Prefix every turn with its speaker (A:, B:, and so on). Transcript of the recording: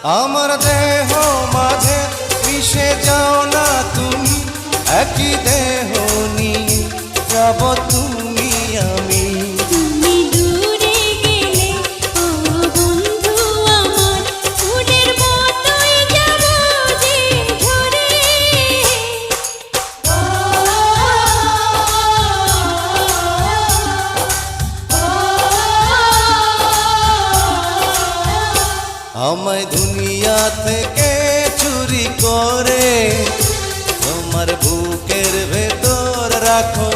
A: আমার দেহ মাঝে মিশে যাও না তুমি, একই দেহ নিয়ে যাব তুমি আমি।
B: তুমি দূরে গেলে ও বন্ধু আমার, ফুলের মতোই যাব যে ঝরে।
A: আমায় দুনিয়া থেকে চুরি করে তোমার বুকের ভেতর রাখো।